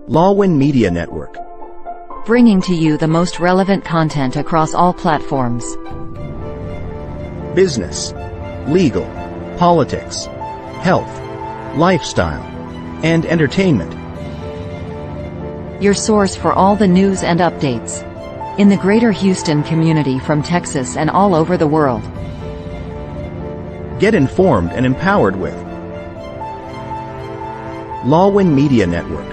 Lawwin Media Network. Bringing to you the most relevant content across all platforms. Business, legal, politics, health, lifestyle, and entertainment. Your source for all the news and updates in the greater Houston community from Texas and all over the world. Get informed and empowered with Lawwin Media Network.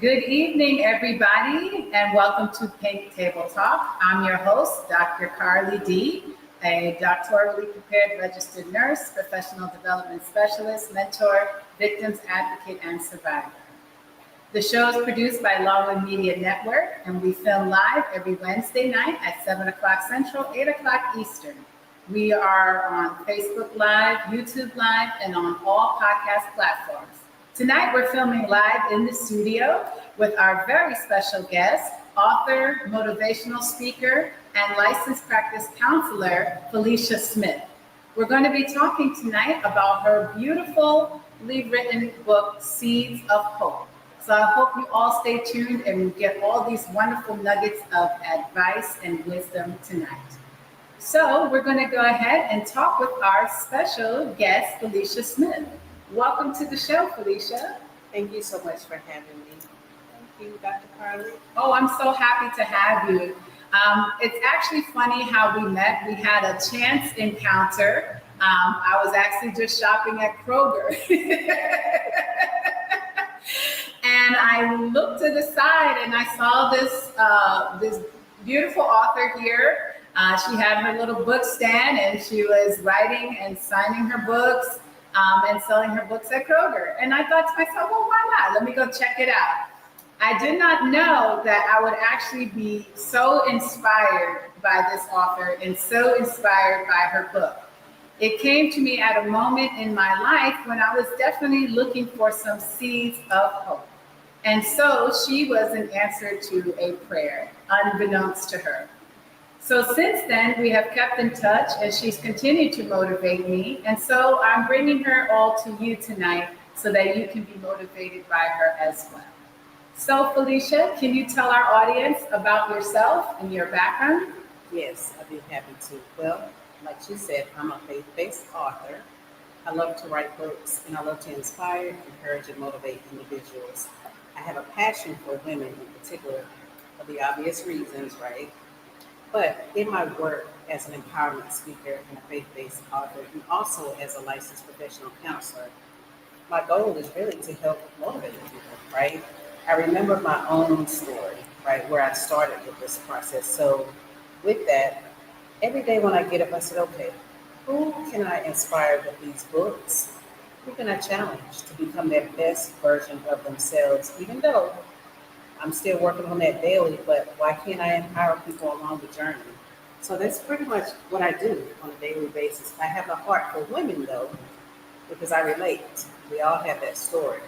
Good evening, everybody, and welcome to Pink Table Talk. I'm your host, Dr. Carly D., a doctorally prepared registered nurse, professional development specialist, mentor, victims advocate, and survivor. The show is produced by Lawwin Media Network, and we film live every Wednesday night at 7 o'clock Central, 8 o'clock Eastern. We are on Facebook Live, YouTube Live, and on all podcast platforms. Tonight, we're filming live in the studio with our very special guest, author, motivational speaker, and licensed practice counselor, Felicia Smith. We're going to be talking tonight about her beautifully written book, Seeds of Hope. So I hope you all stay tuned and you get all these wonderful nuggets of advice and wisdom tonight. So we're going to go ahead and talk with our special guest, Felicia Smith. Welcome to the show, Felicia. Thank you so much for having me. Thank you, Dr. Carly. Oh, I'm so happy to have you. It's actually funny how we met. We had a chance encounter. I was actually just shopping at Kroger. And I looked to the side and I saw this beautiful author here. She had her little book stand and she was writing and signing her books. And selling her books at Kroger. And I thought to myself, well, why not? Let me go check it out. I did not know that I would actually be so inspired by this author and so inspired by her book. It came to me at a moment in my life when I was definitely looking for some seeds of hope. And so she was an answer to a prayer, unbeknownst to her. So since then, we have kept in touch and she's continued to motivate me. And so I'm bringing her all to you tonight so that you can be motivated by her as well. So Felicia, can you tell our audience about yourself and your background? Yes, I'd be happy to. Well, like she said, I'm a faith-based author. I love to write books and I love to inspire, encourage, and motivate individuals. I have a passion for women in particular for the obvious reasons, right? But in my work as an empowerment speaker and a faith-based author, and also as a licensed professional counselor, my goal is really to help motivate people, right? I remember my own story, right, where I started with this process. So with that, every day when I get up, I said, okay, who can I inspire with these books? Who can I challenge to become their best version of themselves, even though I'm still working on that daily, but why can't I empower people along the journey? So that's pretty much what I do on a daily basis. I have a heart for women, though, because I relate. We all have that story.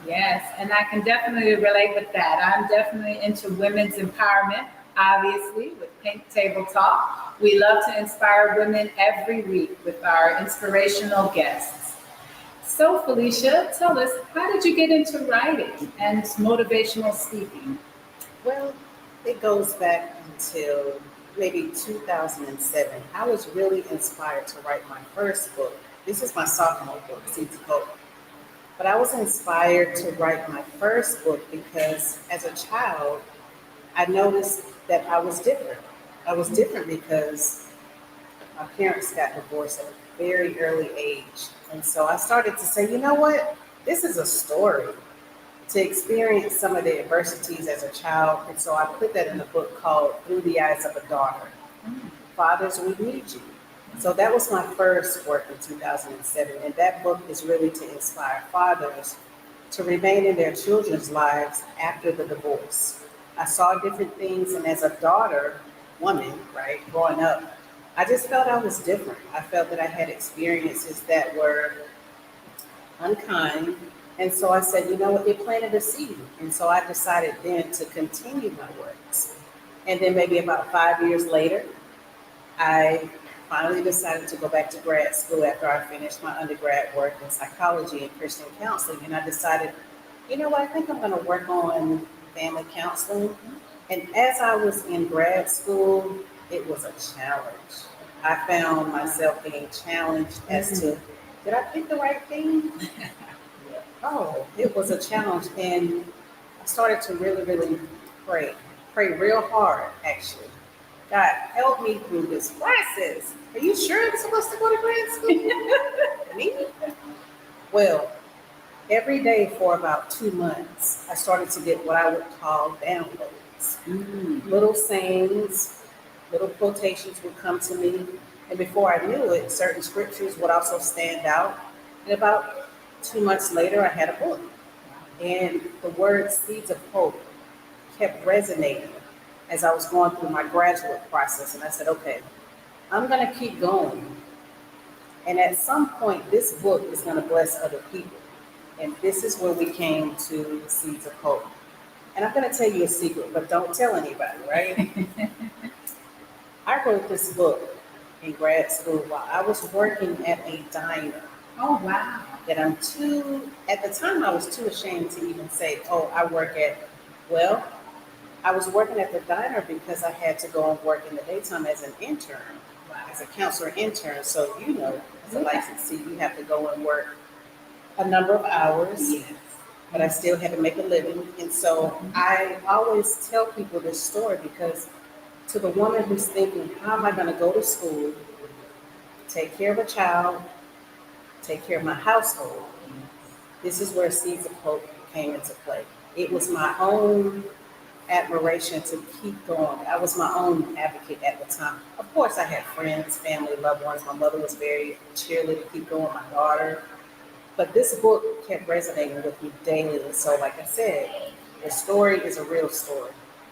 Yes, and I can definitely relate with that. I'm definitely into women's empowerment, obviously, with Pink Table Talk. We love to inspire women every week with our inspirational guests. So Felicia, tell us, how did you get into writing and motivational speaking? Well, it goes back until maybe 2007. I was really inspired to write my first book. This is my sophomore book, Seeds of Hope. But I was inspired to write my first book because as a child, I noticed that I was different. I was different because my parents got divorced at a very early age. And so I started to say, you know what? This is a story. to experience some of the adversities as a child. And so I put that in a book called Through the Eyes of a Daughter. Fathers, we need you. So that was my first work in 2007. And that book is really to inspire fathers to remain in their children's lives after the divorce. I saw different things, and as a daughter, woman, right, growing up, I just felt I was different. I felt that I had experiences that were unkind. And so I said, you know what, it planted a seed. And so I decided then to continue my works. And then maybe about 5 years later, I finally decided to go back to grad school after I finished my undergrad work in psychology and Christian counseling. And I decided, you know what, I think I'm going to work on family counseling. And as I was in grad school, it was a challenge. I found myself being challenged as to, did I pick the right thing? Oh, it was a challenge. And I started to really pray real hard, actually. God, help me through this process. Are you sure I'm supposed to go to grad school? Me? Well, every day for about 2 months, I started to get what I would call downloads. Little sayings, little quotations would come to me. And before I knew it, certain scriptures would also stand out. And about 2 months later, I had a book. And the word seeds of hope kept resonating as I was going through my graduate process. And I said, okay, I'm going to keep going. And at some point, this book is going to bless other people. And this is where we came to the Seeds of Hope. And I'm going to tell you a secret, but don't tell anybody, right? I wrote this book in grad school while I was working at a diner. Oh, wow. That at the time, I was too ashamed to even say, oh, I work at, well, I was working at the diner because I had to go and work in the daytime as an intern, as a counselor intern. So, you know, as a licensee, you have to go and work a number of hours, but I still had to make a living. And so I always tell people this story because to the woman who's thinking, how am I going to go to school, take care of a child, take care of my household, this is where Seeds of Hope came into play. It was my own admiration to keep going. I was my own advocate at the time. Of course, I had friends, family, loved ones. My mother was very cheerleader to keep going, my daughter. But this book kept resonating with me daily. And so, like I said, the story is a real story.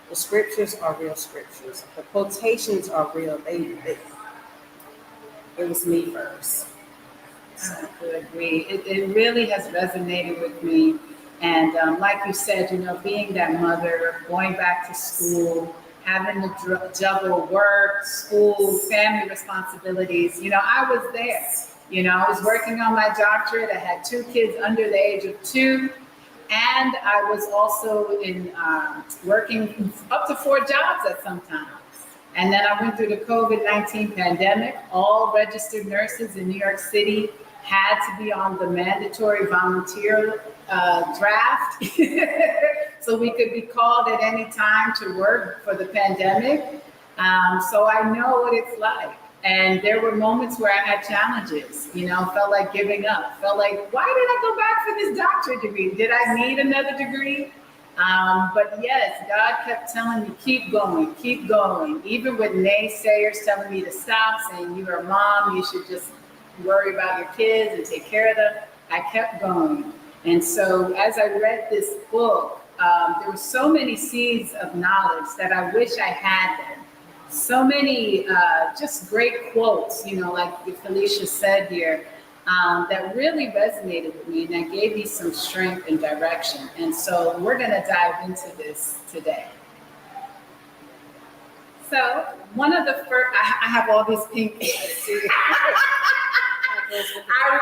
The scriptures are real scriptures. The quotations are real. It was me first. I would agree. It really has resonated with me. And like you said, you know, being that mother, going back to school, having to juggle work, school, family responsibilities, you know, I was there. You know, I was working on my doctorate. I had 2 kids under the age of 2. And I was also in working up to 4 jobs at some times. And then I went through the COVID-19 pandemic. All registered nurses in New York City had to be on the mandatory volunteer draft so we could be called at any time to work for the pandemic. So I know what it's like. And there were moments where I had challenges, you know, felt like giving up, felt like, why did I go back for this doctorate degree? Did I need another degree? But yes, God kept telling me, keep going, even with naysayers telling me to stop, saying you're a mom, you should just worry about your kids and take care of them. I kept going. And so as I read this book, there were so many seeds of knowledge that I wish I had them. So many just great quotes, you know, like Felicia said here, that really resonated with me and that gave me some strength and direction. And so we're going to dive into this today. So one of the first, I have all these pink. I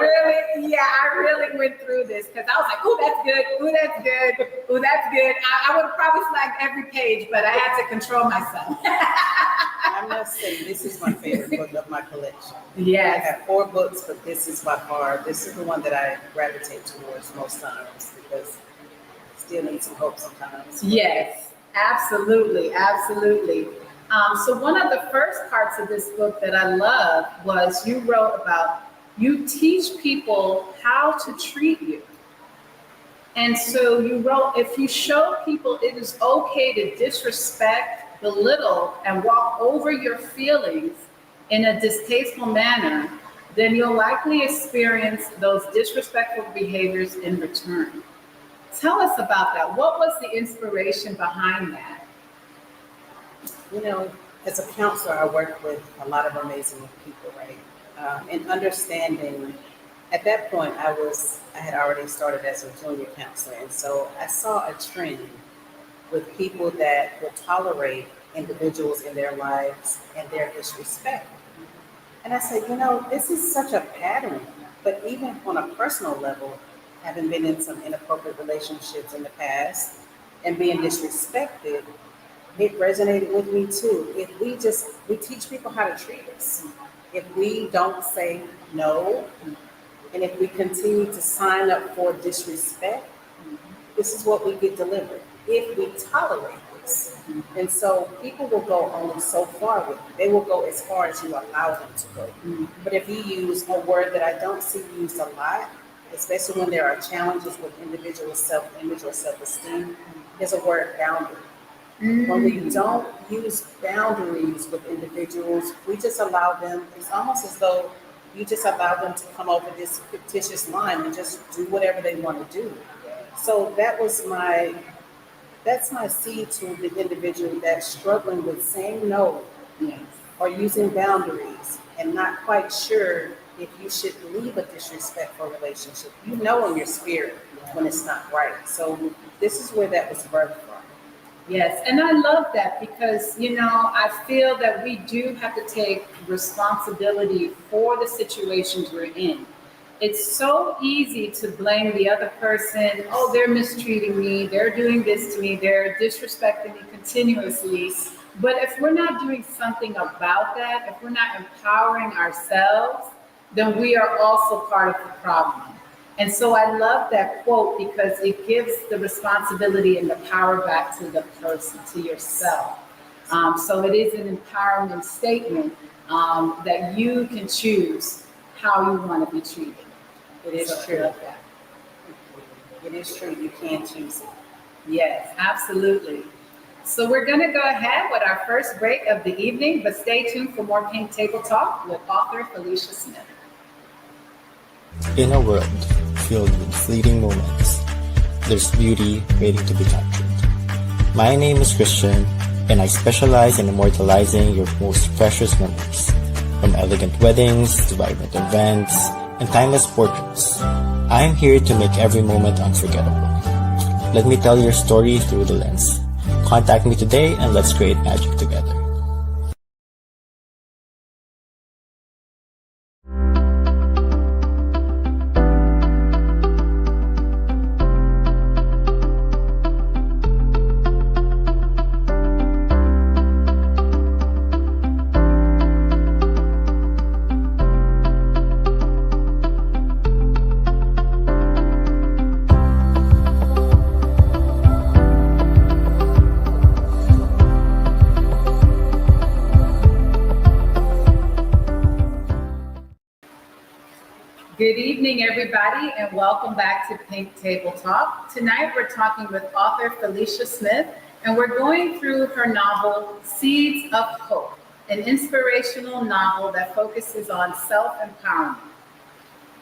really went through this because I was like, "Ooh, that's good. Ooh, that's good. Ooh, that's good." I would have probably flagged every page, but I had to control myself. I must say, this is my favorite book of my collection. Yes. I have 4 books, but this is by far, this is the one that I gravitate towards most times because I still need some hope sometimes. Yes, absolutely. So one of the first parts of this book that I love was you wrote about you teach people how to treat you. And so you wrote, if you show people it is okay to disrespect, belittle, and walk over your feelings, in a distasteful manner, then you'll likely experience those disrespectful behaviors in return. Tell us about that. What was the inspiration behind that? You know, as a counselor, I work with a lot of amazing people, right? And understanding, at that point, I had already started as a junior counselor, and so I saw a trend with people that would tolerate individuals in their lives and their disrespect. And I said, this is such a pattern. But even on a personal level, having been in some inappropriate relationships in the past and being disrespected, it resonated with me too. If we teach people how to treat us. If we don't say no, and if we continue to sign up for disrespect, this is what we get delivered. If we tolerate this. And so people will go only so far with you. They will go as far as you allow them to go. But if you use a word that I don't see used a lot, especially when there are challenges with individual self-image or self-esteem, is a word boundary. When we don't use boundaries with individuals, we just allow them, it's almost as though you just allow them to come over this fictitious line and just do whatever they want to do. So that's my seed to the individual that's struggling with saying no, or using boundaries and not quite sure if you should leave a disrespectful relationship. You know in your spirit when it's not right. So this is where that was birthed from. Yes, and I love that because, I feel that we do have to take responsibility for the situations we're in. It's so easy to blame the other person. Oh, they're mistreating me. They're doing this to me. They're disrespecting me continuously. But if we're not doing something about that, if we're not empowering ourselves, then we are also part of the problem. And so I love that quote because it gives the responsibility and the power back to the person, to yourself. So it is an empowerment statement that you can choose how you want to be treated. It is true. It is true. You can choose it. Yes, absolutely. So we're going to go ahead with our first break of the evening, but stay tuned for more Pink Table Talk with author Felicia Smith. In a world filled with fleeting moments, there's beauty waiting to be captured. My name is Christian, and I specialize in immortalizing your most precious memories. From elegant weddings to vibrant events and timeless portraits, I'm here to make every moment unforgettable. Let me tell your story through the lens. Contact me today and let's create magic together. Good evening, everybody, and welcome back to Pink Table Talk. Tonight, we're talking with author Felicia Smith, and we're going through her novel, Seeds of Hope, an inspirational novel that focuses on self-empowerment.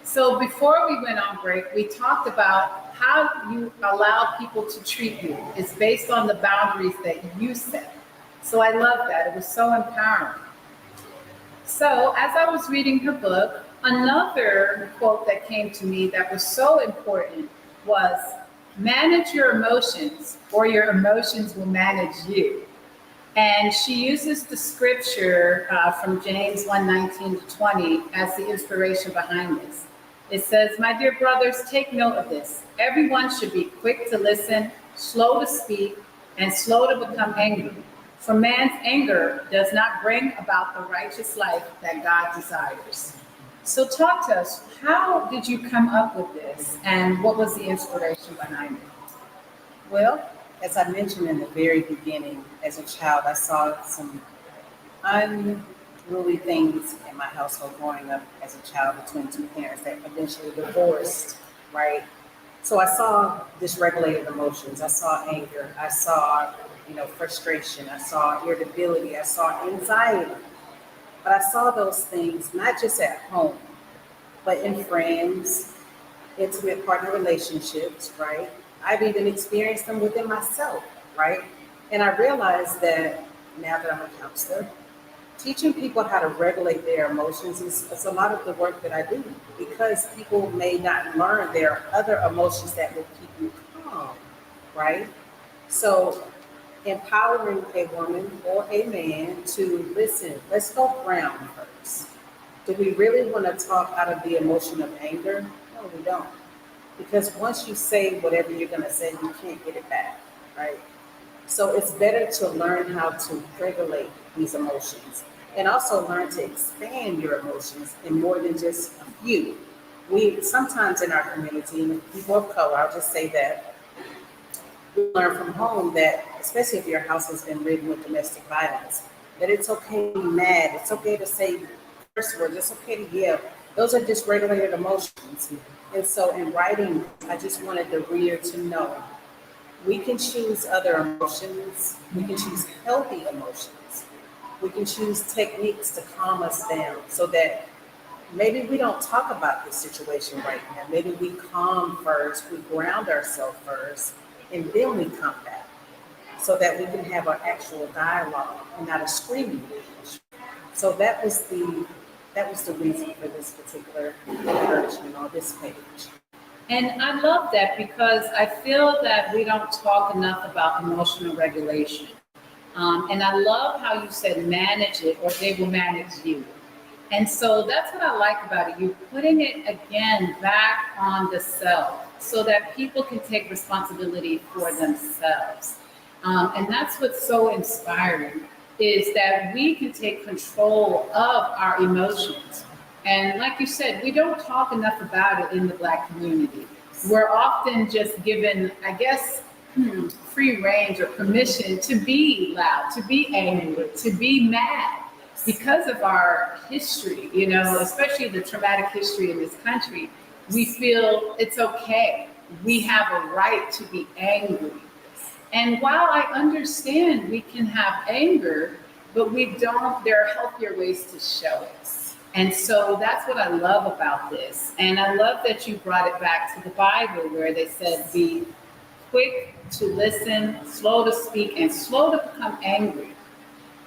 So before we went on break, we talked about how you allow people to treat you. It's based on the boundaries that you set. So I love that. It was so empowering. So as I was reading her book, another quote that came to me that was so important was, manage your emotions or your emotions will manage you. And she uses the scripture from James 1:19-20 as the inspiration behind this. It says, my dear brothers, take note of this. Everyone should be quick to listen, slow to speak, and slow to become angry. For man's anger does not bring about the righteous life that God desires. So talk to us, how did you come up with this and what was the inspiration behind it? Well, as I mentioned in the very beginning, as a child, I saw some unruly things in my household growing up as a child between two parents that eventually divorced, right? So I saw dysregulated emotions. I saw anger. I saw, frustration. I saw irritability. I saw anxiety. But I saw those things not just at home, but in friends, intimate partner relationships, right? I've even experienced them within myself, right? And I realized that now that I'm a counselor, teaching people how to regulate their emotions is a lot of the work that I do because people may not learn there are other emotions that will keep you calm, right? So empowering a woman or a man to listen, let's go ground first. Do we really want to talk out of the emotion of anger? No, we don't. Because once you say whatever you're going to say, you can't get it back, right? So it's better to learn how to regulate these emotions and also learn to expand your emotions in more than just a few. We sometimes in our community, people of color, I'll just say that, we learn from home that, especially if your house has been ridden with domestic violence, that it's okay to be mad, it's okay to say curse words, it's okay to yell. Those are just regulated emotions. And so in writing, I just wanted the reader to know we can choose other emotions. We can choose healthy emotions. We can choose techniques to calm us down so that maybe we don't talk about this situation right now. Maybe we calm first, we ground ourselves first, and then we come back so that we can have an actual dialogue and not a screaming match. So that was the reason for this particular version on this page. And I love that because I feel that we don't talk enough about emotional regulation. And I love how you said manage it or they will manage you. And so that's what I like about it. You're putting it again back on the self so that people can take responsibility for themselves. And that's what's so inspiring is that we can take control of our emotions. And like you said, we don't talk enough about it in the Black community. We're often just given, I guess, free range or permission to be loud, to be angry, to be mad because of our history, you know, especially the traumatic history in this country. We feel it's okay. We have a right to be angry. And while I understand we can have anger, but there are healthier ways to show it. And so that's what I love about this. And I love that you brought it back to the Bible where they said, be quick to listen, slow to speak, and slow to become angry.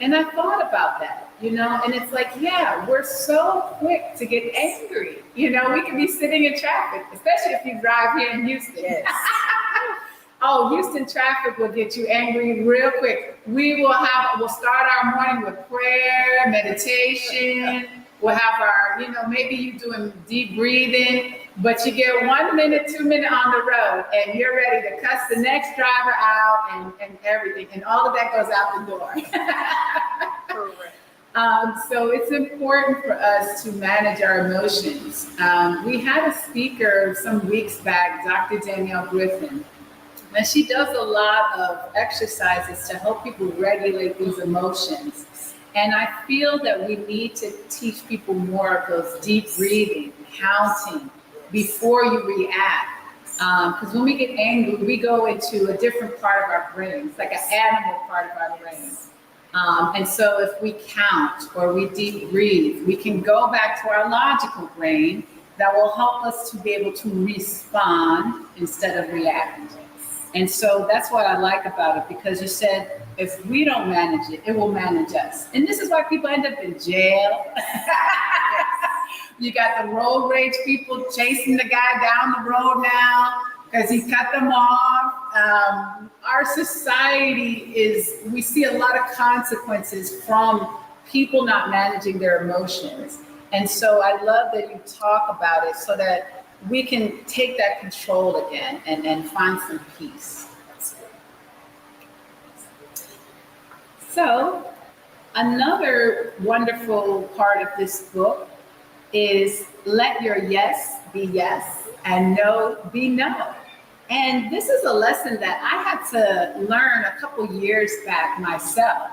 And I thought about that, you know, and it's like, yeah, we're so quick to get angry. You know, we can be sitting in traffic, especially if you drive here in Houston. Yes. Oh, Houston traffic will get you angry real quick. We'll start our morning with prayer, meditation. We'll have our, you know, maybe you're doing deep breathing, but you get 1 minute, 2 minutes on the road and you're ready to cuss the next driver out and everything. And all of that goes out the door. Correct. So it's important for us to manage our emotions. We had a speaker some weeks back, Dr. Danielle Griffin, and she does a lot of exercises to help people regulate these emotions. And I feel that we need to teach people more of those deep breathing, counting before you react. Because when we get angry, we go into a different part of our brain. It's like an animal part of our brain. And so if we count or we deep breathe, we can go back to our logical brain that will help us to be able to respond instead of react. And so that's what I like about it, because you said, if we don't manage it, it will manage us. And this is why people end up in jail. You got the road rage people chasing the guy down the road now because he cut them off. Our society we see a lot of consequences from people not managing their emotions. And so I love that you talk about it so that we can take that control again and find some peace. So another wonderful part of this book is let your yes be yes and no be no. And this is a lesson that I had to learn a couple years back myself.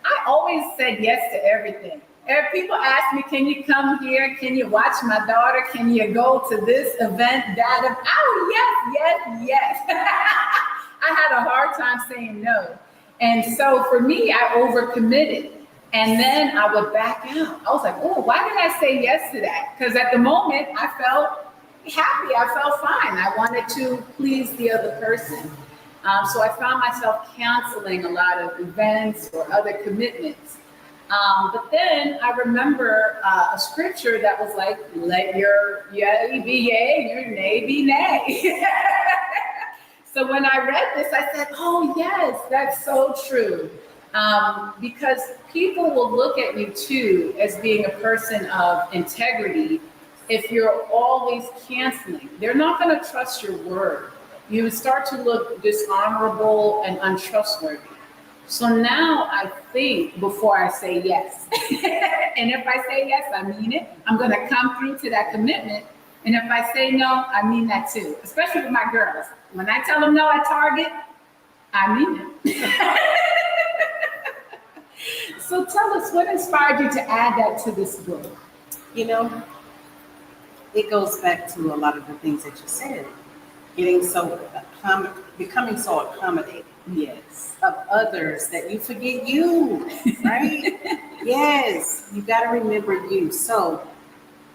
I always said yes to everything. If people ask me, can you come here? Can you watch my daughter? Can you go to this event, that event? Oh, yes. I had a hard time saying no. And so for me, I overcommitted. And then I would back out. I was like, oh, why did I say yes to that? Because at the moment I felt happy. I felt fine. I wanted to please the other person. So I found myself canceling a lot of events or other commitments. But then I remember a scripture that was like, let your yea be yea, your nay be nay. So when I read this, I said, oh, yes, that's so true. Because people will look at you too as being a person of integrity if you're always canceling. They're not going to trust your word. You start to look dishonorable and untrustworthy. So now I think before I say yes. And if I say yes, I mean it. I'm going to come through to that commitment. And if I say no, I mean that too, especially with my girls. When I tell them no at Target, I mean it. So tell us, what inspired you to add that to this book? You know, it goes back to a lot of the things that you said. Becoming so accommodating. Yes. Of others that you forget you, right? Yes, you got to remember you. So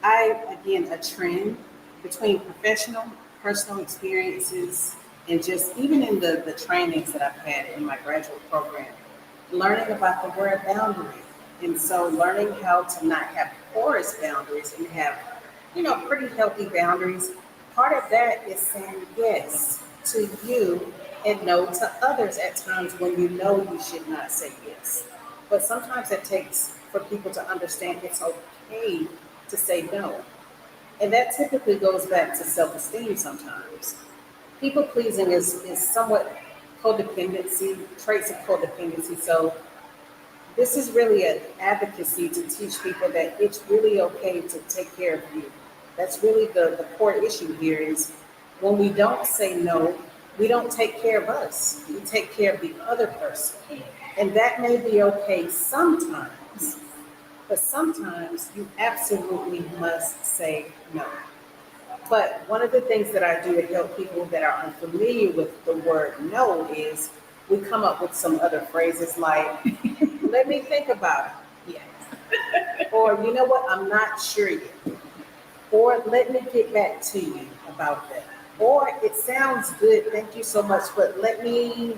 again, a trend between professional, personal experiences, and just even in the trainings that I've had in my graduate program, learning about the word boundary. And so learning how to not have porous boundaries and have, pretty healthy boundaries. Part of that is saying yes to you and no to others at times when you know you should not say yes. But sometimes it takes for people to understand it's okay to say no. And that typically goes back to self-esteem sometimes. People pleasing is somewhat codependency, traits of codependency. So this is really an advocacy to teach people that it's really okay to take care of you. That's really the core issue here is when we don't say no, we don't take care of us. We take care of the other person. And that may be okay sometimes, but sometimes you absolutely must say no. But one of the things that I do to help people that are unfamiliar with the word no is we come up with some other phrases like, let me think about it. Yes. Or, you know what, I'm not sure yet. Or let me get back to you about that. Or it sounds good, thank you so much, but let me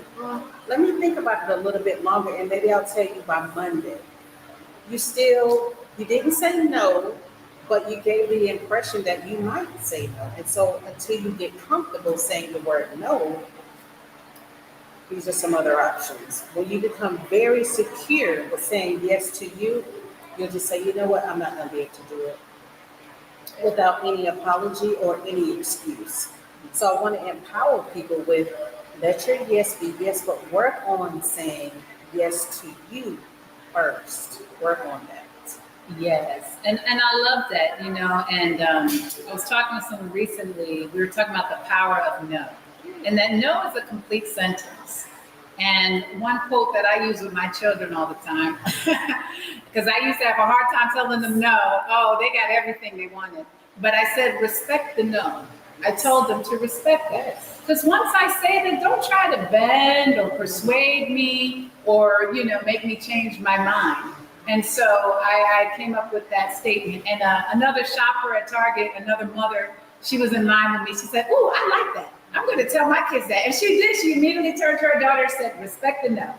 think about it a little bit longer and maybe I'll tell you by Monday. You didn't say no, but you gave the impression that you might say no. And so until you get comfortable saying the word no, these are some other options. When you become very secure with saying yes to you, you'll just say, you know what, I'm not going to be able to do it without any apology or any excuse. So I want to empower people with let your yes be yes, but work on saying yes to you first. Work on that. Yes, and I love that, and I was talking to someone recently, we were talking about the power of no, and that no is a complete sentence. And one quote that I use with my children all the time, because I used to have a hard time telling them no, they got everything they wanted. But I said, respect the no. I told them to respect that. Because once I say that, don't try to bend or persuade me or, make me change my mind. And so I came up with that statement. And another shopper at Target, another mother, she was in line with me. She said, "Ooh, I like that. I'm going to tell my kids that." And she did. She immediately turned to her daughter and said, "Respect the no."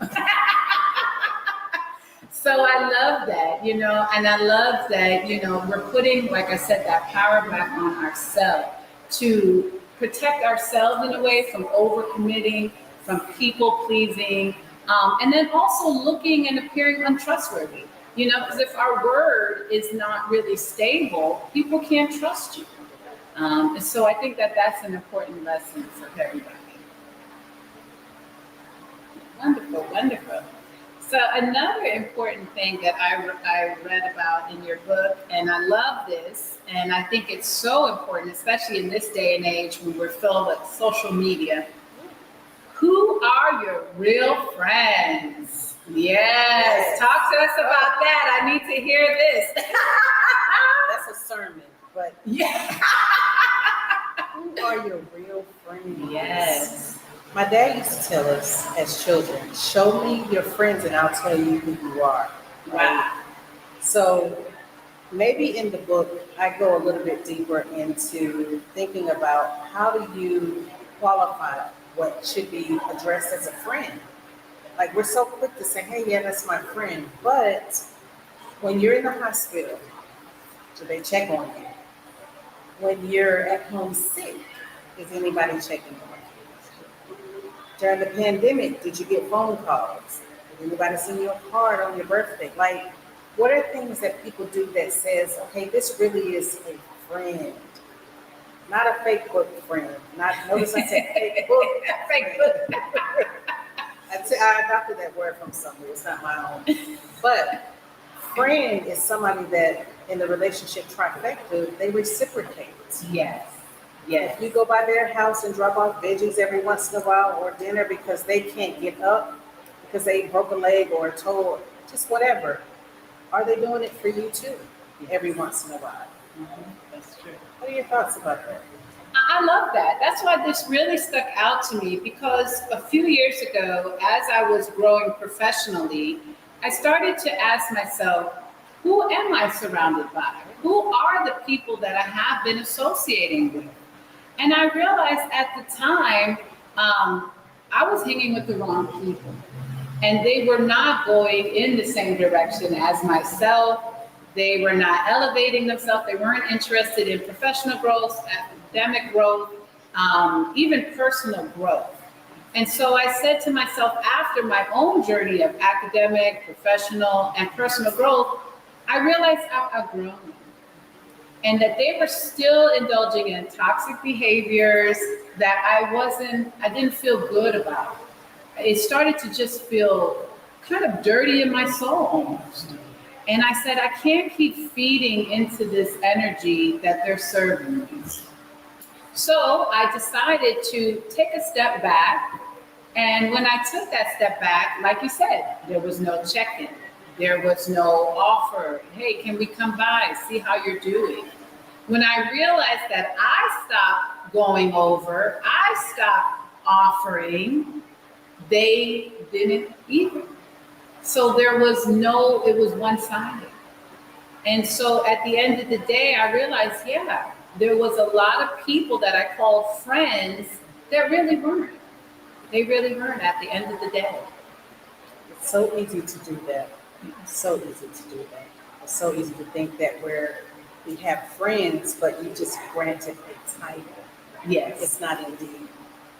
So I love that, and I love that, we're putting, like I said, that power back on ourselves to protect ourselves in a way from overcommitting, from people pleasing, and then also looking and appearing untrustworthy. Because if our word is not really stable, people can't trust you. And so I think that that's an important lesson for everybody. Wonderful, wonderful. So another important thing that I read about in your book, and I love this, and I think it's so important, especially in this day and age when we're filled with social media. Who are your real friends? Yes. Talk to us about that. I need to hear this. That's a sermon, but yeah. Who are your real friends? Yes. My dad used to tell us as children, show me your friends and I'll tell you who you are. Wow. So maybe in the book, I go a little bit deeper into thinking about how do you qualify what should be addressed as a friend. Like we're so quick to say, hey, yeah, that's my friend. But when you're in the hospital, do they check on you? When you're at home sick, is anybody checking on you? During the pandemic, did you get phone calls? Did anybody send you a card on your birthday? Like, what are things that people do that says, okay, this really is a friend, not a fake book friend. Not notice I said fake book. Fake book. I adopted that word from somewhere. It's not my own. But friend is somebody that in the relationship trifecta, they reciprocate. Yes. If Yes. you go by their house and drop off veggies every once in a while or dinner because they can't get up, because they broke a leg or a toe, or just whatever, are they doing it for you too every once in a while? That's true. What are your thoughts about that? I love that. That's why this really stuck out to me because a few years ago, as I was growing professionally, I started to ask myself, who am I surrounded by? Who are the people that I have been associating with? And I realized at the time, I was hanging with the wrong people. And they were not going in the same direction as myself. They were not elevating themselves. They weren't interested in professional growth, academic growth, even personal growth. And so I said to myself, after my own journey of academic, professional, and personal growth, I realized I've outgrown them. And that they were still indulging in toxic behaviors that I didn't feel good about. It started to just feel kind of dirty in my soul almost. And I said, I can't keep feeding into this energy that they're serving me. So I decided to take a step back. And when I took that step back, like you said, there was no check-in. There was no offer. Hey, can we come by, see how you're doing? When I realized that I stopped going over, I stopped offering, they didn't either. So there was it was one-sided. And so at the end of the day, I realized, yeah, there was a lot of people that I called friends that really weren't. They really weren't at the end of the day. It's so easy to do that. So easy to do that. It's so easy to think that we have friends, but you just granted a title. Yes. It's not indeed.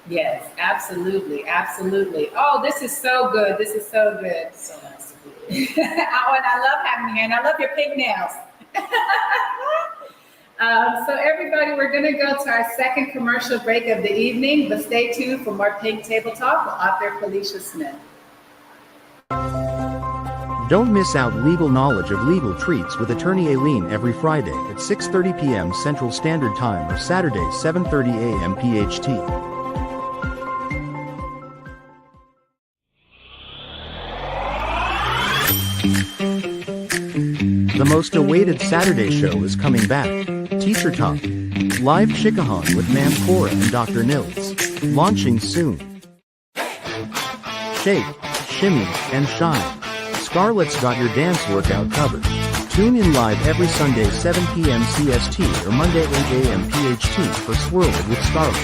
Yes, absolutely, absolutely. Oh, this is so good. This is so good. So nice to be here. Oh, and I love having you here, and I love your pink nails. So everybody, we're going to go to our second commercial break of the evening, but stay tuned for more Pink Table Talk with author Felicia Smith. Don't miss out legal knowledge of legal treats with attorney Aileen every Friday at 6:30 p.m. Central Standard Time or Saturday 7:30 a.m. PHT. The most awaited Saturday show is coming back. Teacher Talk. Live Chicahan with Ma'am Cora and Dr. Nils. Launching soon. Shake, shimmy, and shine. Scarlett's got your dance workout covered. Tune in live every Sunday 7 p.m. CST or Monday 8 a.m. PHT for Swirl It with Scarlett.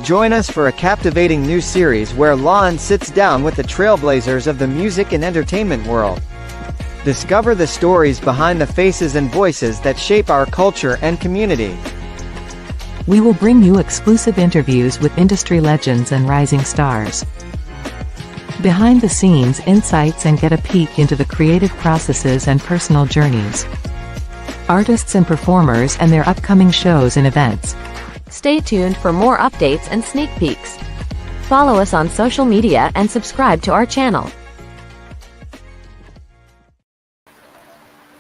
Join us for a captivating new series where Lon sits down with the trailblazers of the music and entertainment world. Discover the stories behind the faces and voices that shape our culture and community. We will bring you exclusive interviews with industry legends and rising stars. Behind the scenes insights and get a peek into the creative processes and personal journeys. Artists and performers and their upcoming shows and events. Stay tuned for more updates and sneak peeks. Follow us on social media and subscribe to our channel.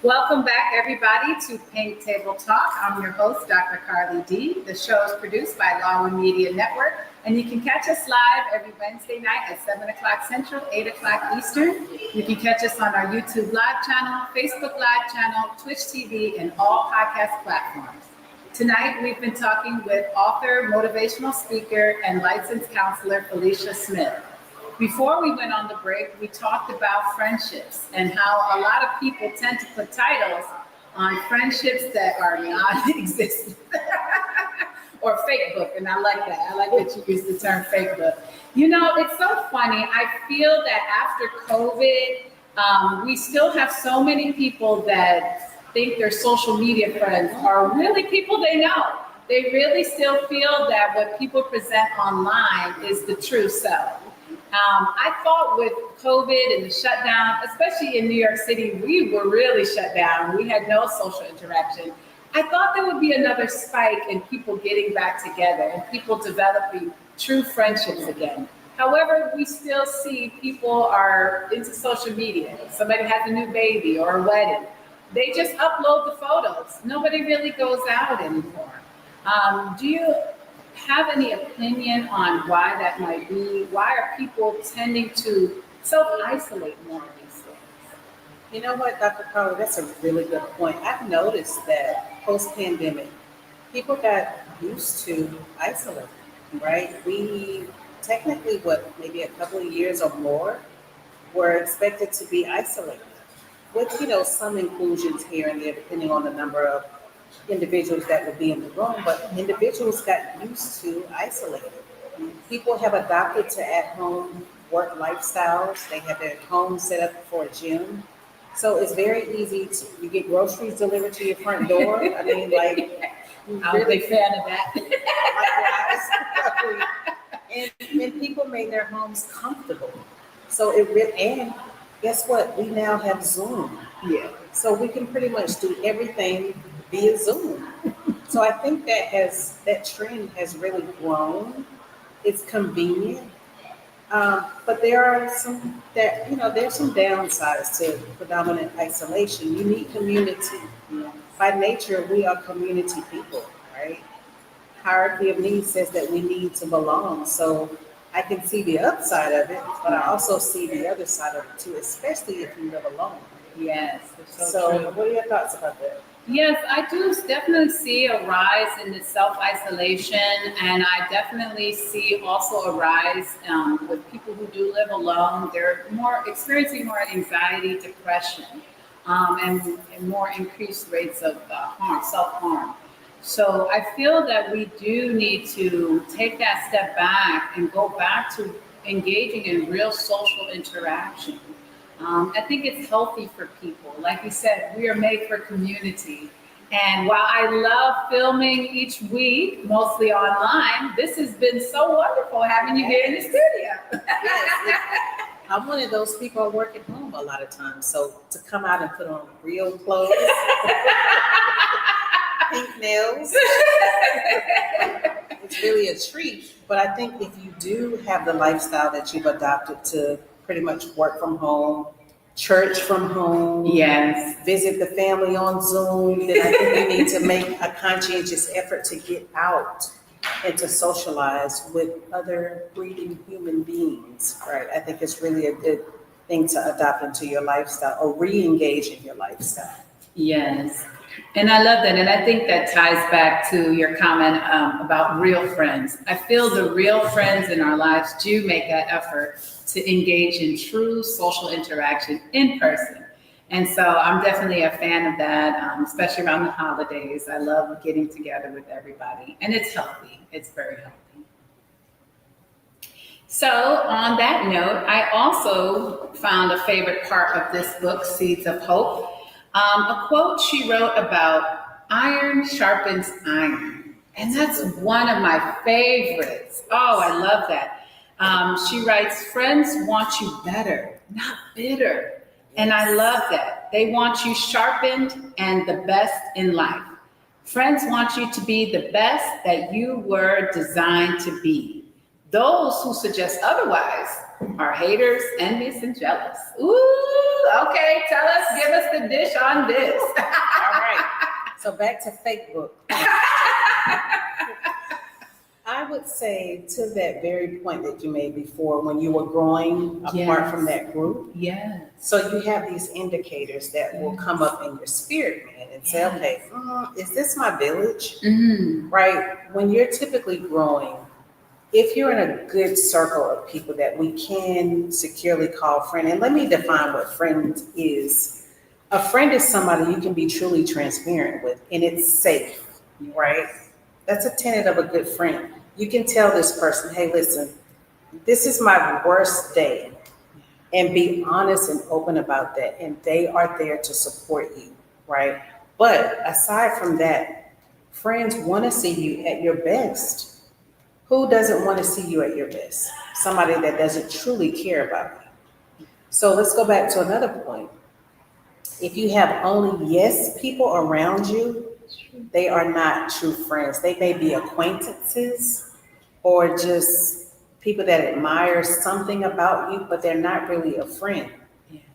Welcome back, everybody, to Pink Table Talk. I'm your host, Dr. Carly D. The show is produced by Lawin Media Network, and you can catch us live every Wednesday night at 7 o'clock Central, 8 o'clock Eastern. You can catch us on our YouTube Live channel, Facebook Live channel, Twitch TV, and all podcast platforms. Tonight, we've been talking with author, motivational speaker, and licensed counselor Felicia Smith. before we went on the break, we talked about friendships and how a lot of people tend to put titles on friendships that are non-existent or fake book. And I like that. I like that you use the term fake book. You know, it's so funny. I feel that after COVID, we still have so many people that think their social media friends are really people they know. They really still feel that what people present online is the true self. I thought with COVID and the shutdown, especially in New York City, we were really shut down. We had no social interaction. I thought there would be another spike in people getting back together and people developing true friendships again. However, we still see people are into social media. Somebody has a new baby or a wedding. They just upload the photos. Nobody really goes out anymore. Do you have any opinion on why that might be? Why are people tending to self-isolate more these days? You know what, Dr. Carla, that's a really good point. I've noticed that post-pandemic, people got used to isolating, right? We technically, maybe a couple of years or more, were expected to be isolated with, some inclusions here and there, depending on the number of individuals that would be in the room, but individuals got used to isolating. People have adopted to at-home work lifestyles. They have their home set up for a gym. So it's very easy you get groceries delivered to your front door. I mean, I'm a big fan of that. and people made their homes comfortable. So and guess what? We now have Zoom. Yeah. So we can pretty much do everything via Zoom. So I think that trend has really grown. It's convenient. But there are there's some downsides to predominant isolation. You need community. By nature, we are community people, right? Hierarchy of needs says that we need to belong. So I can see the upside of it, but I also see the other side of it too, especially if you live alone. Yes. So what are your thoughts about that? Yes, I do definitely see a rise in the self-isolation, and I definitely see also a rise with people who do live alone. They're experiencing more anxiety, depression, and more increased rates of self-harm. So I feel that we do need to take that step back and go back to engaging in real social interaction. I think it's healthy for people. Like you said, we are made for community. And while I love filming each week, mostly online, this has been so wonderful having you here in the studio. Yes, I'm one of those people who work at home a lot of times. So to come out and put on real clothes, pink nails, it's really a treat. But I think if you do have the lifestyle that you've adopted to pretty much work from home, church from home, yes, visit the family on Zoom, then I think you need to make a conscientious effort to get out and to socialize with other breathing human beings, right? I think it's really a good thing to adopt into your lifestyle or re-engage in your lifestyle. Yes. And I love that. And I think that ties back to your comment about real friends. I feel the real friends in our lives do make that effort to engage in true social interaction in person. And so I'm definitely a fan of that, especially around the holidays. I love getting together with everybody. And it's healthy. It's very healthy. So on that note, I also found a favorite part of this book, Seeds of Hope. A quote she wrote about iron sharpens iron. And that's one of my favorites. Oh, I love that. She writes, friends want you better, not bitter. And I love that. They want you sharpened and the best in life. Friends want you to be the best that you were designed to be. Those who suggest otherwise are haters, envious, and jealous. Ooh, okay, give us the dish on this. All right, so back to fake book. I would say to that very point that you made before, when you were growing apart from that group. Yes. So you have these indicators that will come up in your spirit, man, and say, okay, is this my village? Mm-hmm. Right? When you're typically growing, if you're in a good circle of people that we can securely call friend, and let me define what friend is. A friend is somebody you can be truly transparent with, and it's safe, right? That's a tenet of a good friend. You can tell this person, hey, listen, this is my worst day, and be honest and open about that. And they are there to support you, right? But aside from that, friends want to see you at your best. Who doesn't want to see you at your best? Somebody that doesn't truly care about you. So let's go back to another point. If you have only yes people around you, they are not true friends. They may be acquaintances or just people that admire something about you, but they're not really a friend.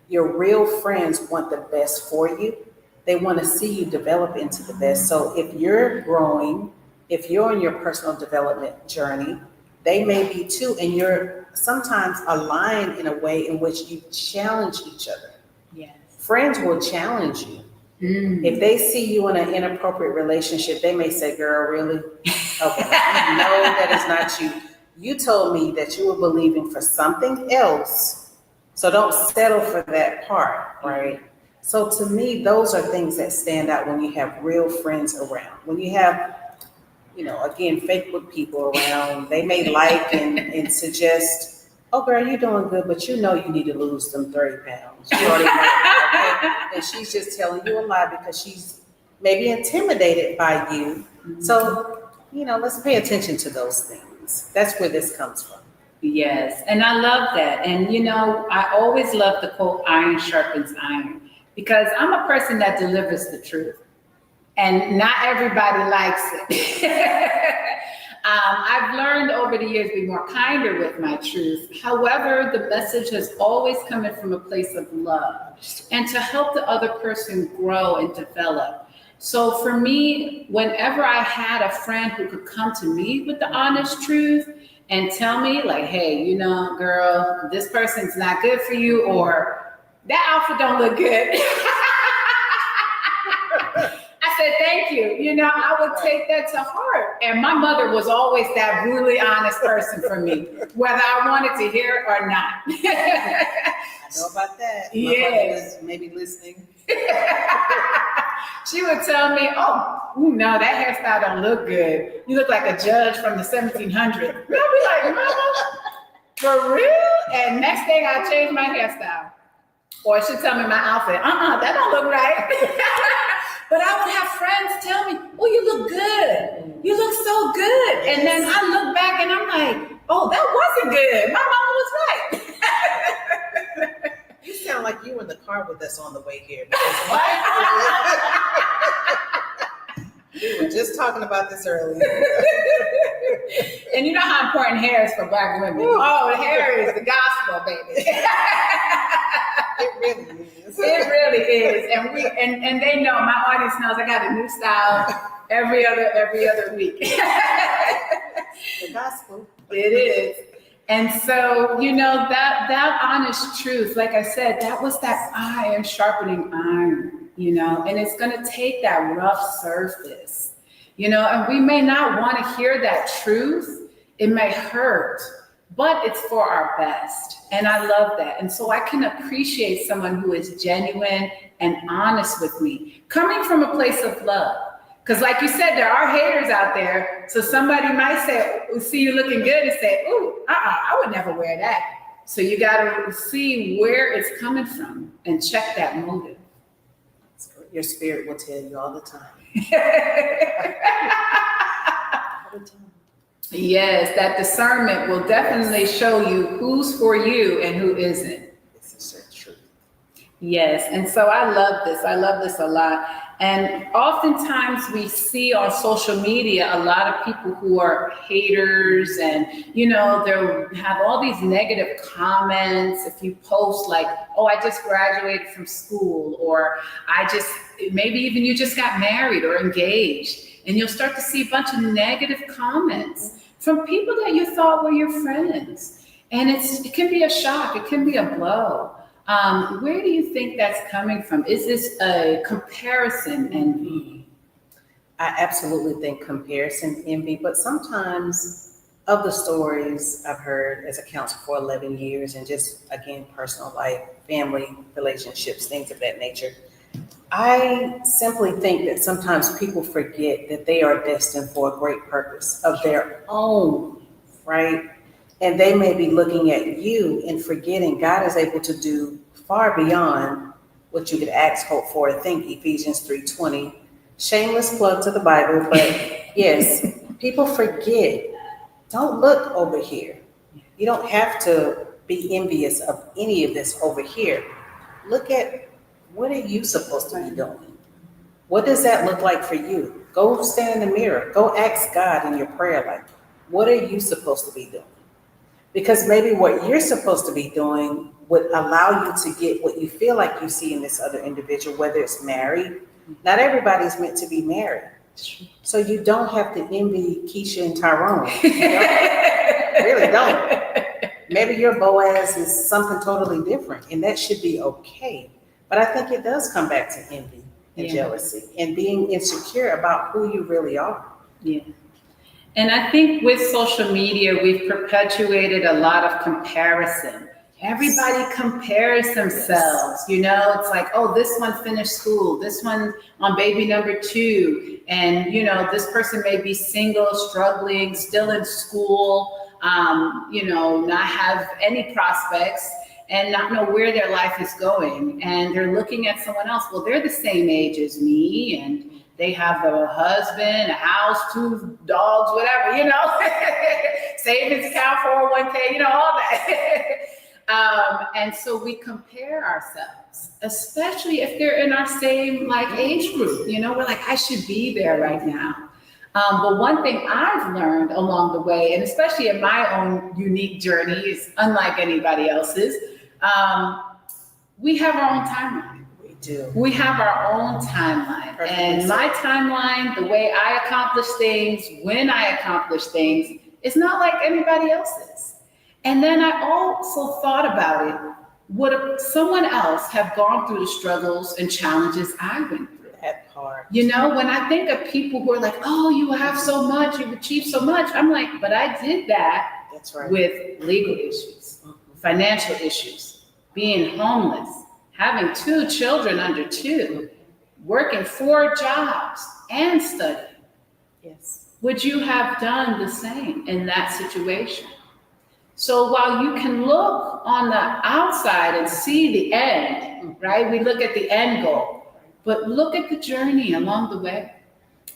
Your real friends want the best for you. They want to see you develop into the best. So if you're growing, if you're on your personal development journey, they may be too, and you're sometimes aligned in a way in which you challenge each other. Yes. Friends will challenge you. If they see you in an inappropriate relationship, they may say, girl, really? Okay, no, that is not you. You told me that you were believing for something else, so don't settle for that part, right? So to me, those are things that stand out when you have real friends around. When you have, again, Facebook people around, they may like and suggest, oh, girl, you're doing good, but you need to lose them 30 pounds. You already know, okay? And she's just telling you a lie because she's maybe intimidated by you. So, let's pay attention to those things. That's where this comes from. Yes, and I love that. And I always love the quote, iron sharpens iron, because I'm a person that delivers the truth. And not everybody likes it. I've learned over the years to be more kinder with my truth. However, the message has always come in from a place of love and to help the other person grow and develop. So for me, whenever I had a friend who could come to me with the honest truth and tell me like, hey, girl, this person's not good for you, or that outfit don't look good. I said, thank you. I would take that to heart. And my mother was always that brutally honest person for me, whether I wanted to hear it or not. I know about that. My mother is maybe listening. She would tell me, oh, no, that hairstyle don't look good. You look like a judge from the 1700s. I'll be like, Mama, for real? And next thing I change my hairstyle. Or she'd tell me my outfit, that don't look right. But I would have friends tell me, oh, you look good. You look so good. And then I look back and I'm like, oh, that wasn't good. My mama was right. You sound like you were in the car with us on the way here. We were just talking about this earlier. And you know how important hair is for Black women. Oh, hair is the gospel, baby. It really is. It really is. And they know, my audience knows I got a new style every other week. The gospel. It is. And so, that honest truth, like I said, that was that iron sharpening iron, and it's going to take that rough surface, and we may not want to hear that truth. It may hurt, but it's for our best. And I love that. And so I can appreciate someone who is genuine and honest with me, coming from a place of love. Because like you said, there are haters out there. So somebody might see you looking good and say, ooh, I would never wear that. So you got to see where it's coming from and check that motive. Your spirit will tell you all the time. All the time. Yes, that discernment will definitely show you who's for you and who isn't. This is so true. Yes, and so I love this. I love this a lot. And oftentimes we see on social media a lot of people who are haters and, they'll have all these negative comments. If you post like, oh, I just graduated from school, or maybe even you just got married or engaged, and you'll start to see a bunch of negative comments from people that you thought were your friends. And it can be a shock. It can be a blow. Where do you think that's coming from? Is this a comparison envy? I absolutely think comparison envy, but sometimes of the stories I've heard as a counselor for 11 years and just, again, personal life, family, relationships, things of that nature, I simply think that sometimes people forget that they are destined for a great purpose of their own, right? And they may be looking at you and forgetting God is able to do far beyond what you could ask, hope for, or think. Ephesians 3:20. Shameless plug to the Bible, but yes, people forget. Don't look over here. You don't have to be envious of any of this over here. Look at, what are you supposed to be doing? What does that look like for you? Go stand in the mirror. Go ask God in your prayer life, what are you supposed to be doing? Because maybe what you're supposed to be doing would allow you to get what you feel like you see in this other individual, whether it's married. Not everybody's meant to be married. So you don't have to envy Keisha and Tyrone. You really don't. Maybe your Boaz is something totally different, and that should be okay. But I think it does come back to envy and jealousy and being insecure about who you really are. Yeah. And I think with social media, we've perpetuated a lot of comparison. Everybody compares themselves, you know, it's like, oh, this one finished school, this one on baby number 2. And, you know, this person may be single, struggling, still in school, you know, not have any prospects and not know where their life is going. And they're looking at someone else. Well, they're the same age as me, and they have a husband, a house, 2 dogs, whatever, you know, savings account, 401k, you know, all that. And so we compare ourselves, especially if they're in our same like age group, you know, we're like, I should be there right now. But one thing I've learned along the way, and especially in my own unique journey, is unlike anybody else's, we have our own timeline. We do. We have our own timeline. And my timeline, the way I accomplish things, when I accomplish things, is not like anybody else's. And then I also thought about it. Would someone else have gone through the struggles and challenges I went through? That part. You know, when I think of people who are like, oh, you have so much, you've achieved so much. I'm like, but I did that. That's right. With legal issues, financial issues, being homeless, having 2 children under 2, working 4 jobs and studying. Yes. Would you have done the same in that situation? So while you can look on the outside and see the end, right? We look at the end goal, but look at the journey along the way.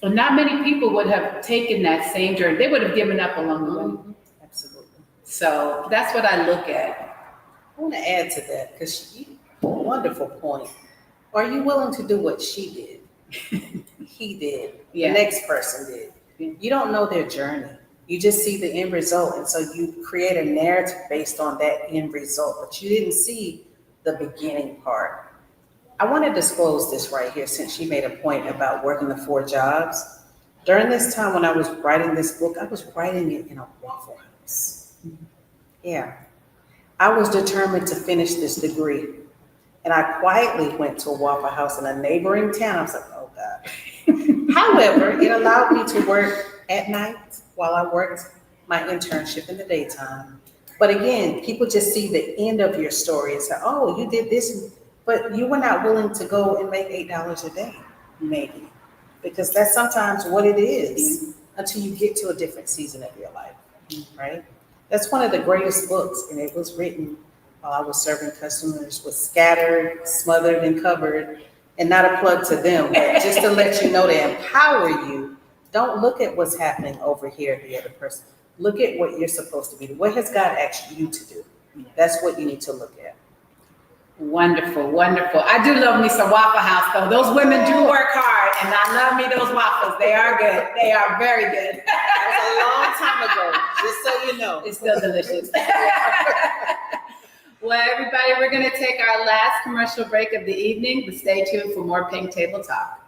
And not many people would have taken that same journey. They would have given up along the way. Absolutely. So that's what I look at. I want to add to that because wonderful point. Are you willing to do what she did? He did. Yeah. The next person did. You don't know their journey. You just see the end result. And so you create a narrative based on that end result, but you didn't see the beginning part. I want to disclose this right here since she made a point about working the 4 jobs. During this time when I was writing this book, I was writing it in a Waffle House. Yeah. I was determined to finish this degree. And I quietly went to a Waffle House in a neighboring town. I was like, oh God. However, it allowed me to work at night while I worked my internship in the daytime. But again, people just see the end of your story and say, oh, you did this, but you were not willing to go and make $8 a day, maybe. Because that's sometimes what it is until you get to a different season of your life, right? That's one of the greatest books, and it was written while I was serving customers with Scattered, Smothered, and Covered, and not a plug to them, but just to let you know, to empower you. Don't look at what's happening over here at the other person. Look at what you're supposed to be doing. What has God asked you to do? That's what you need to look at. Wonderful, wonderful. I do love me some Waffle House, though. Those women do work hard, and I love me those waffles. They are good. They are very good. That was a long time ago, just so you know. It's still delicious. Well, everybody, we're going to take our last commercial break of the evening, but stay tuned for more Pink Table Talk.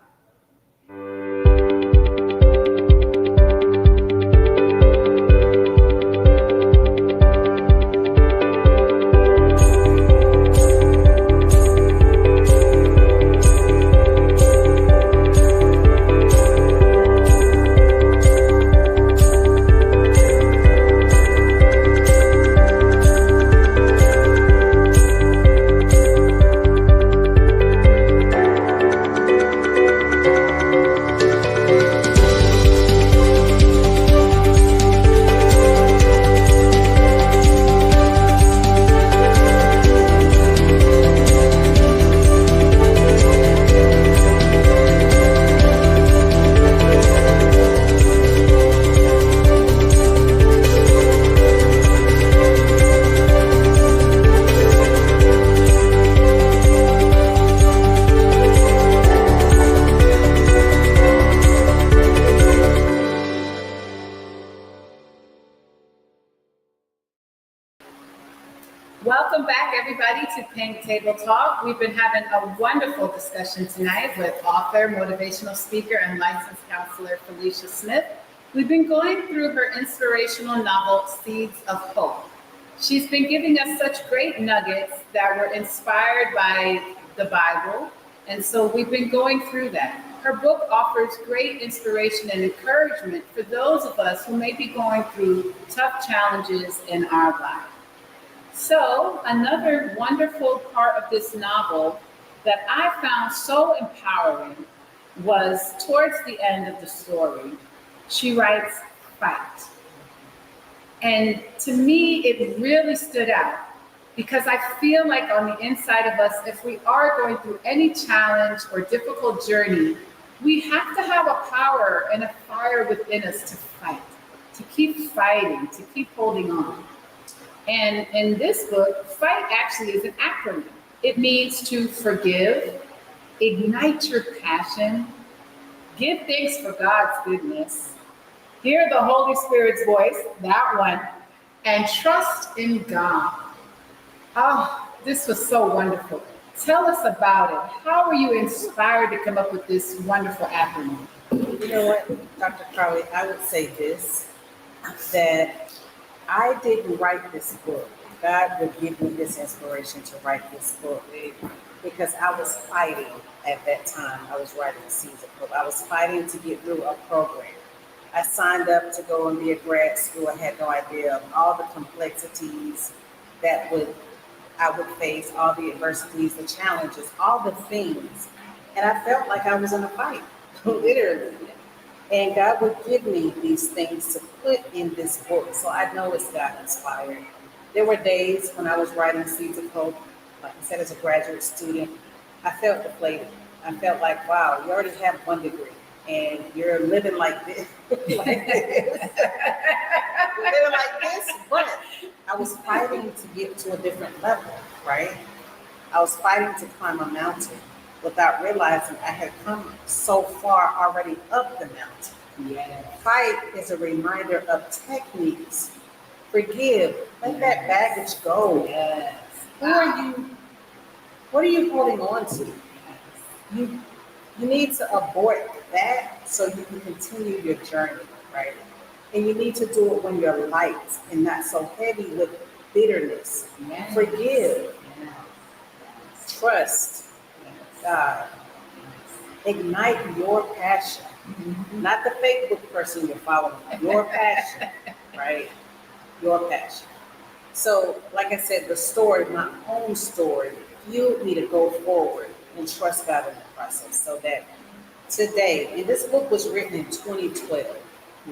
Welcome back, everybody, to Pink Table Talk. We've been having a wonderful discussion tonight with author, motivational speaker, and licensed counselor Felicia Smith. We've been going through her inspirational novel, Seeds of Hope. She's been giving us such great nuggets that were inspired by the Bible, and so we've been going through that. Her book offers great inspiration and encouragement for those of us who may be going through tough challenges in our lives. So, another wonderful part of this novel that I found so empowering was towards the end of the story. She writes, "Fight." And to me, it really stood out because I feel like on the inside of us, if we are going through any challenge or difficult journey, we have to have a power and a fire within us to fight, to keep fighting, to keep holding on. And in this book, FIGHT actually is an acronym. It means to forgive, ignite your passion, give thanks for God's goodness, hear the Holy Spirit's voice, that one, and trust in God. Oh, this was so wonderful. Tell us about it. How were you inspired to come up with this wonderful acronym? You know what, Dr. Crowley, I would say this, that I didn't write this book. God would give me this inspiration to write this book because I was fighting at that time. I was writing Seeds of Hope. I was fighting to get through a program. I signed up to go and be a grad school. I had no idea of all the complexities that I would face, all the adversities, the challenges, all the things. And I felt like I was in a fight, literally. And God would give me these things to put in this book. So I know it's God inspired. There were days when I was writing Seeds of Hope, like I said, as a graduate student, I felt deflated. I felt like, wow, you already have 1 degree and you're living like this. You're living like this, but I was fighting to get to a different level, right? I was fighting to climb a mountain without realizing I had come so far already up the mountain. Yeah. Fight is a reminder of techniques. Forgive, let that baggage go. Yes. What are you holding on to? You need to abort that so you can continue your journey, right? And you need to do it when you're light and not so heavy with bitterness. Yes. Forgive, Yes. trust God. Ignite your passion, not the Facebook person you're following, your passion, right? Your passion. So, like I said, the story, my own story, fueled me to go forward and trust God in the process so that today, and this book was written in 2012.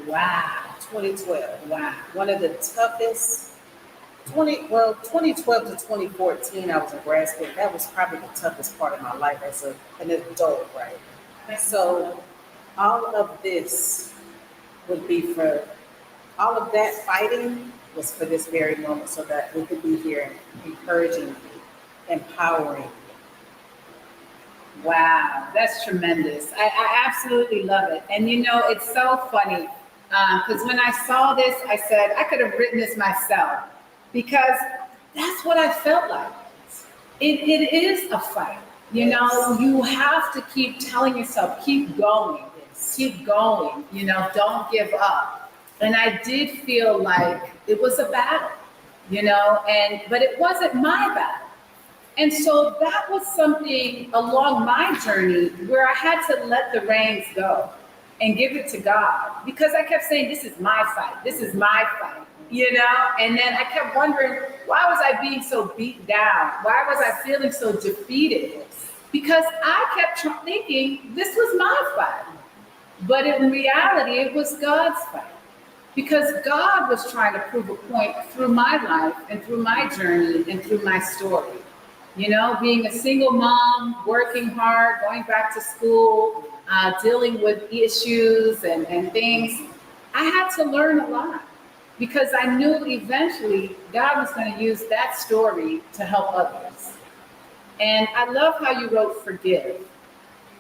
Wow. 2012. Wow. One of the toughest, 2012 to 2014, I was in grad school. That was probably the toughest part of my life as an adult, right? So all of this would be for, all of that fighting was for this very moment so that we could be here encouraging you, empowering you. Wow, that's tremendous. I absolutely love it. And you know, it's so funny because when I saw this, I said, I could have written this myself because that's what I felt like. It is a fight. You know, you have to keep telling yourself, keep going, you know, don't give up. And I did feel like it was a battle, you know, but it wasn't my battle. And so that was something along my journey where I had to let the reins go and give it to God because I kept saying, this is my fight. This is my fight, you know? And then I kept wondering, why was I being so beat down? Why was I feeling so defeated? Because I kept thinking this was my fight. But in reality, it was God's fight. Because God was trying to prove a point through my life and through my journey and through my story. You know, being a single mom, working hard, going back to school, dealing with issues and things, I had to learn a lot because I knew eventually God was going to use that story to help others. And I love how you wrote forgive.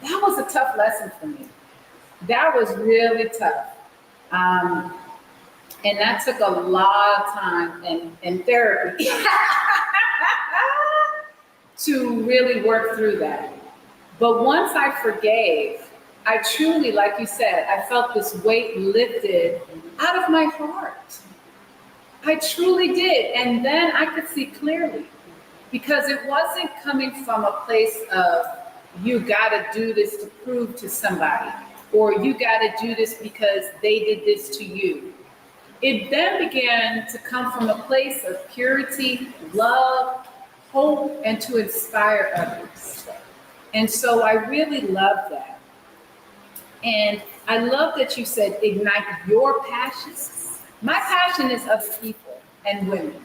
That was a tough lesson for me. That was really tough. And that took a lot of time and therapy. to really work through that. But once I forgave, I truly, like you said, I felt this weight lifted out of my heart. I truly did. And then I could see clearly because it wasn't coming from a place of, you got to do this to prove to somebody, or you got to do this because they did this to you. It then began to come from a place of purity, love, hope, and to inspire others. And so I really love that. And I love that you said ignite your passion. My passion is other people and women.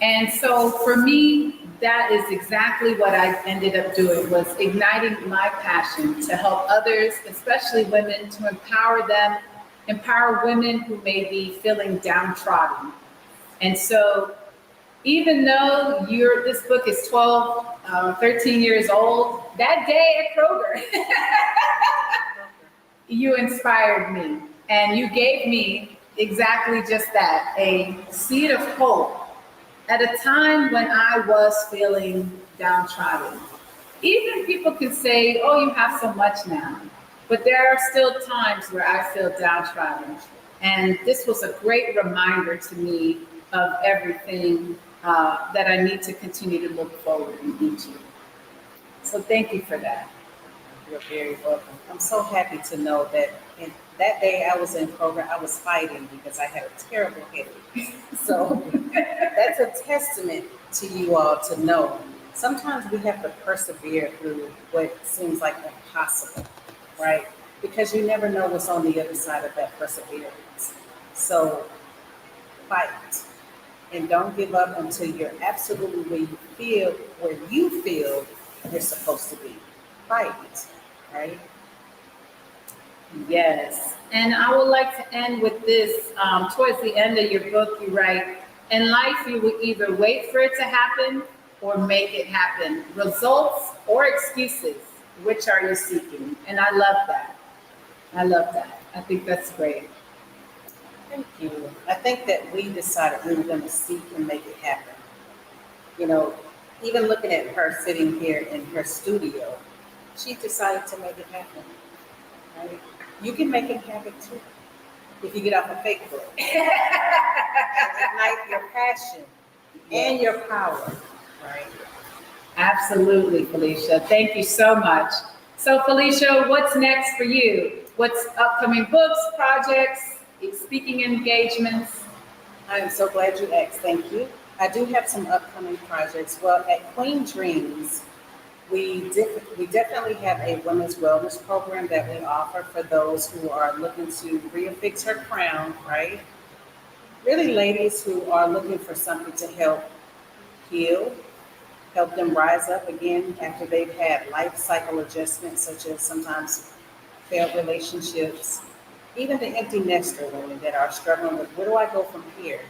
And so for me, that is exactly what I ended up doing, was igniting my passion to help others, especially women, to empower them, empower women who may be feeling downtrodden. And so even though this book is 13 years old, that day at Kroger, you inspired me and you gave me exactly just that, a seed of hope at a time when I was feeling downtrodden. Even people can say, oh, you have so much now, but there are still times where I feel downtrodden. And this was a great reminder to me of everything that I need to continue to look forward into. So thank you for that. You're very welcome. I'm so happy to know that that day I was in program, I was fighting because I had a terrible headache. So that's a testament to you all to know. Sometimes we have to persevere through what seems like impossible, right? Because you never know what's on the other side of that perseverance. So fight and don't give up until you're absolutely where you feel you're supposed to be. Fight, right? Yes. And I would like to end with this. Towards the end of your book, you write, in life, you will either wait for it to happen or make it happen. Results or excuses, which are you seeking? And I love that. I love that. I think that's great. Thank you. I think that we decided we were going to seek and make it happen. You know, even looking at her sitting here in her studio, she decided to make it happen. Right? You can make it happen too if you get off a fake book. Ignite your passion and your power. Right? Absolutely, Felicia. Thank you so much. So, Felicia, what's next for you? What's upcoming books, projects, speaking engagements? I am so glad you asked. Thank you. I do have some upcoming projects. Well, at Queen Dreams, we definitely have a women's wellness program that we offer for those who are looking to reaffix her crown, right? Really ladies who are looking for something to help heal, help them rise up again after they've had life cycle adjustments, such as sometimes failed relationships, even the empty nester women that are struggling with, where do I go from here?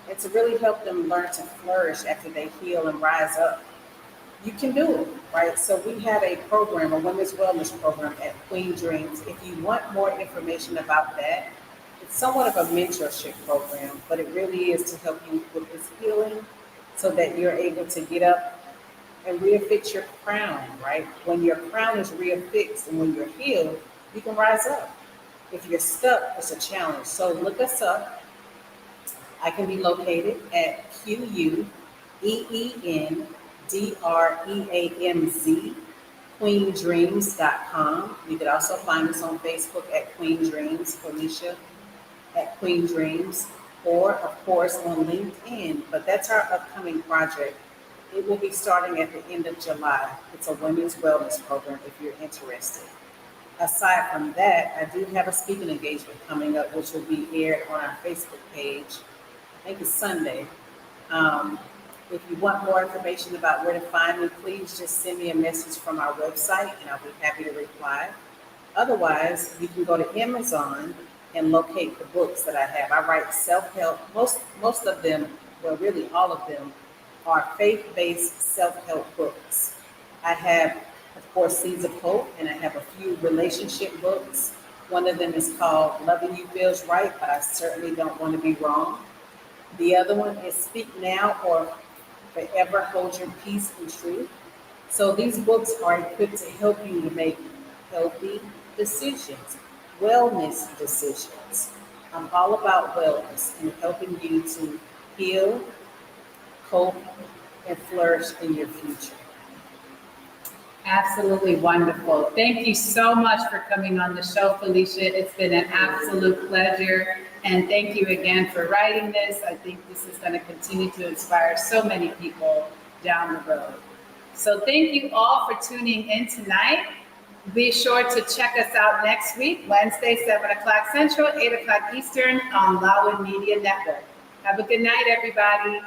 And to really help them learn to flourish after they heal and rise up. You can do it, right? So we have a program, a women's wellness program at Queen Dreams. If you want more information about that, it's somewhat of a mentorship program, but it really is to help you with this healing so that you're able to get up and reaffix your crown, right? When your crown is reaffixed and when you're healed, you can rise up. If you're stuck, it's a challenge. So look us up. I can be located at QUEENDREAMZ, queendreams.com. You could also find us on Facebook at Queen Dreams, Felicia at Queen Dreams, or of course on LinkedIn. But that's our upcoming project. It will be starting at the end of July. It's a women's wellness program if you're interested. Aside from that, I do have a speaking engagement coming up, which will be aired on our Facebook page. I think it's Sunday. If you want more information about where to find me, please just send me a message from our website and I'll be happy to reply. Otherwise, you can go to Amazon and locate the books that I have. I write self-help. Most of them, well, really all of them, are faith-based self-help books. I have, of course, Seeds of Hope, and I have a few relationship books. One of them is called Loving You Feels Right, but I certainly don't want to be wrong. The other one is Speak Now or Forever Hold Your Peace and Truth. So these books are equipped to help you to make healthy decisions, wellness decisions. I'm all about wellness and helping you to heal, cope, and flourish in your future. Absolutely wonderful. Thank you so much for coming on the show, Felicia. It's been an absolute pleasure. And thank you again for writing this. I think this is going to continue to inspire so many people down the road. So thank you all for tuning in tonight. Be sure to check us out next week, Wednesday, 7 o'clock Central, 8 o'clock Eastern on Lawwood Media Network. Have a good night, everybody.